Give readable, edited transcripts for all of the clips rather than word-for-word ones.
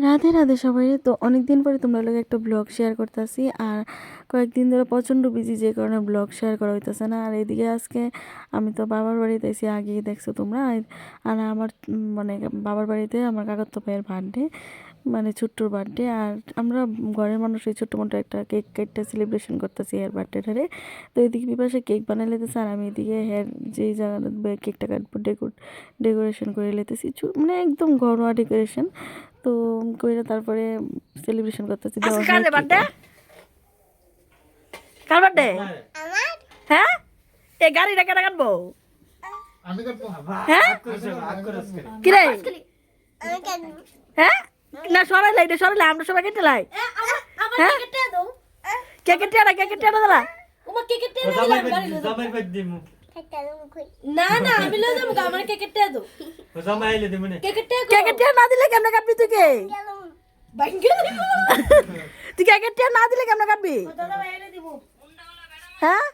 রাধে রাধে সবাই। তো অনেকদিন পরে তোমরা লোক একটা ব্লগ শেয়ার করতেছি, আর কয়েকদিন ধরে প্রচণ্ড বিজি, যে কারণে ব্লগ শেয়ার করা হইতেছে না। আর এদিকে আজকে আমি তো বাবার বাড়িতে এসে আগেই দেখছো তোমরা। আর আমার মানে বাবার বাড়িতে আমার কাকাতো ভাইয়ের বার্থডে, মানে ছোট্টর বার্থডে। আর আমরা ঘরের মানুষ এই ছোট্ট মোটো একটা কেক কেটটা সেলিব্রেশন করতেছি এর বার্থডেটারে। তো এদিকে বিপাশে কেক বানিয়ে লেতেছে, আর আমি এদিকে হের যেই জায়গা কেকটা কাটবো ডেকোরেশন করে লেতেছি, মানে একদম ঘরোয়া ডেকোরেশন। তো কইরা তারপরে সেলিব্রেশন করতেছি। কার বার্থডে? কার বার্থডে? হ্যাঁ, এই গাড়িটা কেন কাটবো? আমি কাটবো। হ্যাঁ, কি রে? হ্যাঁ, না সরাইলে এটা সরাইলে আমরা সবাই কেটে লাই। হ্যাঁ, কেক কেটে আনা, কেক কেটে আনা দাঁড়া। না না আমি লয়ে যাবো আমার কেকেটে দাও কেক কেটে না দিলে কেমনে কাটবি তুই? কে তুই কেক কেটে না দিলে কেমনে কাটবি? হ্যাঁ,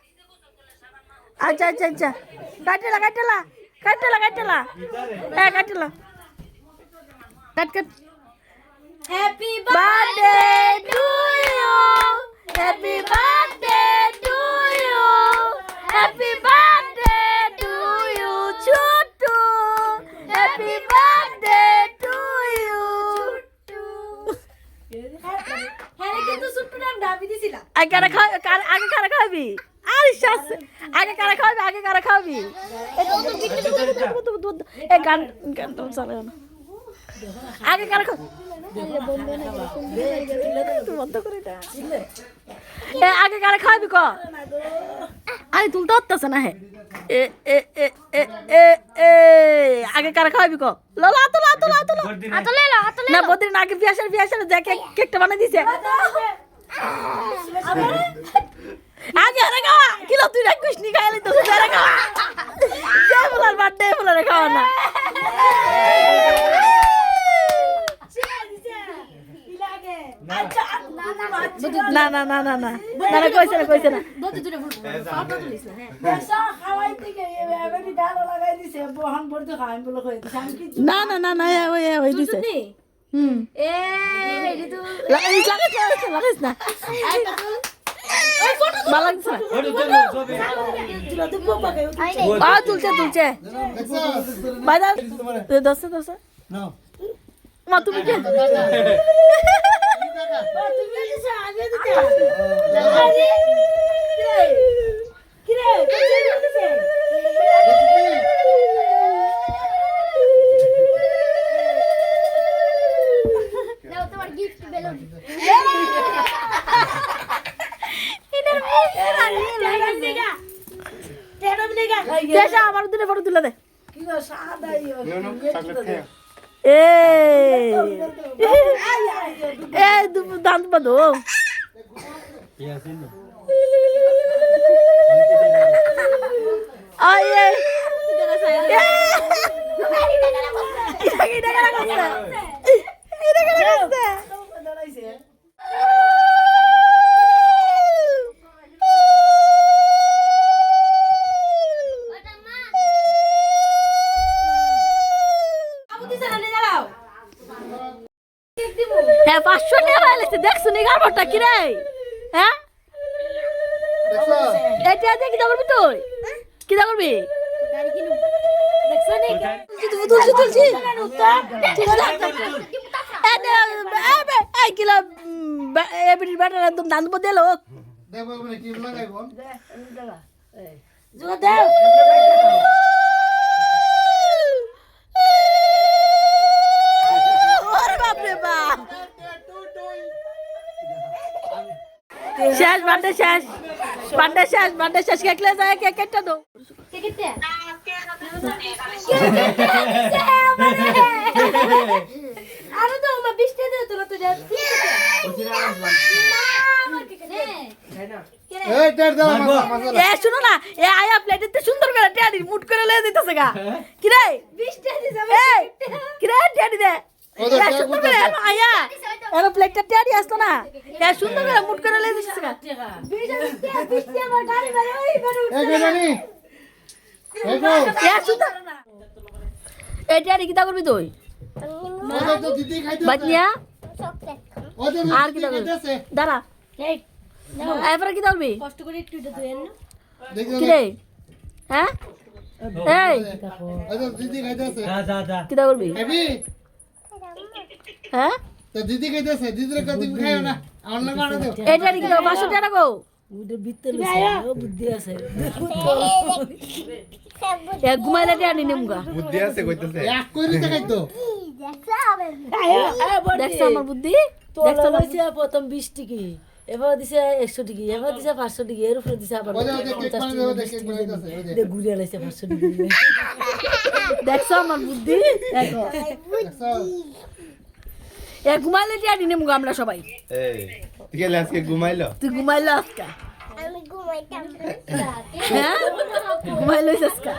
আচ্ছা আচ্ছা আচ্ছা, কাটেলা কাটেলা কাটেলা কাটেলা, হ্যাঁ কাটেলা, কাট কাট। Happy birthday to you, happy birthday to you, happy birthday to you Chhotu, happy birthday to you. হ্যাঁ কিন্তু সুট্টু নাম ডাবি দিছিলাম আগে কারা খাবি? আর শ্বাস আগে কারা খাবি? আগে কারা খাবি? এই গান গান তো চালে না। আগে কারা খাবি? বন্ধ করে দে। আগে কারা খাবি ক? আরে তুলতে হচ্ছে না। হে এ এ এ এ এ এ আগে কারা খাবি ক? ললা আতলা আতলা আতলা আতলা আতলা না, বদ্রিন আগে বিয়াসের দেখে কেকটা বানাই দিছে। আগে আরে খাওয়া কিলো তুই রাখিস নি, খাইলি তো আরে খাওয়া। যে বলার বার্থডে বলার খাওয়া না। না না না না না না না, কইছে না কইছে না। দতে দূরে ফাটা তুলিস না। হ্যাঁ বেসা খাওয়াই থেকে এবারে ডাল লাগাই দিছে বহান পড়তে খাই বলে কই দিছে আমি কি না না না না, ওই দিছে। নি হুম, এ এডি তো লাগাইস না। ওই ফটো ভালো লাগছে না। তুলা তো বাবা কে তুলছে বাজার দশে নাও মা তুমি কে? তুমি দিছে আগে দিতে কি রে দিছে নাও তোমার গিফট বেলুন কেসা আমার দুটো ফটো তুলে দে। কি গো সাদা ইও চকলেট খেয়ে এ দান্ত বাঁধো। দাঁড়াইছে হ্যাঁ 500 টাকা লাগছে, দেখছো নি গারবটা কি রে? হ্যাঁ দেখছো এটা দিয়ে কি করবি তুই? কি করবি? দেখছ নি তুলছি এই কিলো এবিটির ব্যাটার একদম দান বদে লোক। দেখো মানে কি লাগাইবো জুয়া দাও ওরে বাপ রে বাপ, শেষ বার্থডে শেষ কেকলে যায় কেকটা দাও। কেকেটে আরে তো আমার 20 টাকা দে তোরা তো যা এই টের দাও মাসা এ শুনো না, এ আয়া প্লেটেতে সুন্দর করে টেডি মুট করে লয়ে দিতেছে গা। কি রে 20 টাকা দিছ এই কি রে টেডি দে। এ সুন্দর করে আয়া এর প্লেটটা টেডি আসতো না, এ সুন্দর করে মুট করে লয়ে দিতেছে গা। 20 টাকা আমার গাড়ি বের ওই বের এই গনি এই গো এ সুন্দর এ টেডি কি তা করবি তুই? ওটা তো দিদি খাইতে বাজনিয়া ওই যে আর কি দিদি দেবে? খাইতেছে দাঁড়া এই এরপরে কি ধরবি কষ্ট করে একটু এটা ধুয়েন না দেখো কি রে হ্যাঁ এই ওই যে দিদি খাইতেছে কি করবি খাবি হ্যাঁ তো দিদি খাইতেছে দিদির কত খাইও না আমার লাগে আনো দাও এটা কি দাও 500 টাকা গো ওইটা ভিতরে লইছে, ও বুদ্ধি আছে এক ঘুমাইলে টাকা নি নেমুগা বুদ্ধি আছে কইতেছে এক কইরি তো খাইতো দেখছ আমার বুদ্ধি তোলা লইছে প্রথম 20 টাকা এবার দিছে 100 টাকা এবার দিছে 500 টাকা এর উপরে দিছে আবার ওই যে কেক বানিয়ে দেবো কেক বানিয়ে দিতেছে ওই যে ঘুরে লাইছে 500 টাকা দেখছ আমার বুদ্ধি দেখো দেখছো? এক ঘুমাইলে টাকা নি নেমুগা আমরা সবাই এই তুই গেলে আজকে ঘুমাইলো তুই ঘুমাইলো আজকা আমি ঘুমাইতাম হ্যাঁ ঘুমাইলো আজকা